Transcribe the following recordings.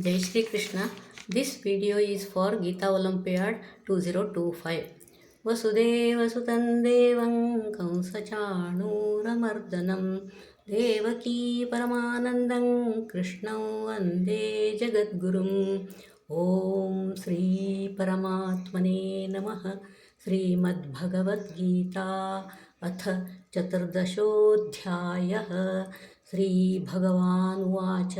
Jai Shri Krishna. This video is for Geeta Olympiad 2025. वसुदेवसुतं देवं कंसचाणूरमर्दनं देवकी परमानन्दं कृष्णं वन्दे जगद्गुरुम् ॐ श्रीपरमात्मने नमः। श्रीमद्भगवद्गीता अथ चतुर्दशोऽध्यायः। श्रीभगवानुवाच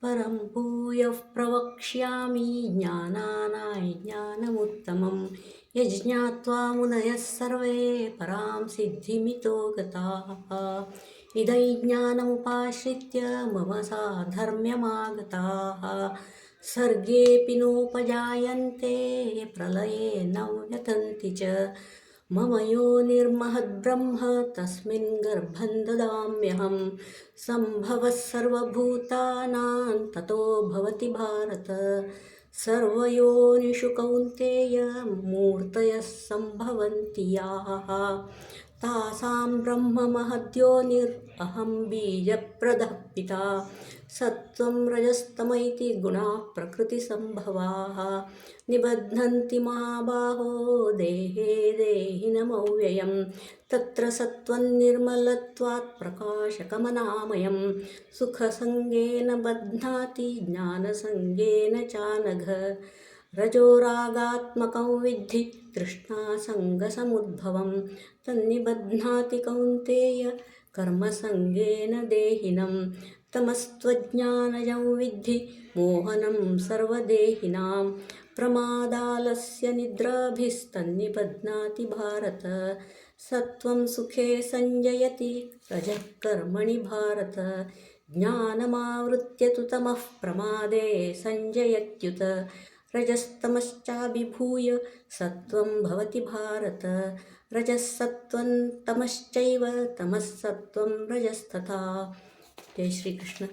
परं भूयः प्रवक्ष्यामि ज्ञानानां ज्ञानमुत्तमं यज्ञात्वा मुनयः सर्वे परां सिद्धिमितो गताः इदं ज्ञानमुपाश्रित्य मम साधर्म्यमागताः सर्गेऽपि नोपजायन्ते प्रलये न व्यथन्ति च मम योनिर्महद्ब्रह्म तस्मिन् गर्भं ददाम्यहं सम्भवः सर्वभूतानां ततो भवति भारत सर्वयोनिषु कौन्तेय मूर्तयः सम्भवन्ति याः तासां ब्रह्म महद्योनिरहं बीजप्रदः पिता सत्त्वं रजस्तम इति गुणाः प्रकृतिसम्भवाः निबध्नन्ति महाबाहो देहे देहिनमव्ययं तत्र सत्त्वं निर्मलत्वात् प्रकाशकमनामयं सुखसङ्गेन बध्नाति ज्ञानसङ्गेन चानघ रजोरागात्मकं विद्धि तृष्णासङ्गसमुद्भवं तन्निबध्नाति कौन्तेय कर्मसङ्गेन देहिनं तमस्त्वज्ञानजं विद्धि मोहनं सर्वदेहिनां प्रमादालस्य निद्राभिस्तन्निबध्नाति भारत सत्त्वं सुखे संजयति रजः कर्मणि भारत ज्ञानमावृत्य तु तमः प्रमादे संजयत्युत रजस्तमश्चाभिभूय सत्त्वं भवति भारत रजः सत्त्वं तमश्चैव तमः सत्त्वं रजस्तथा। जय श्री कृष्ण।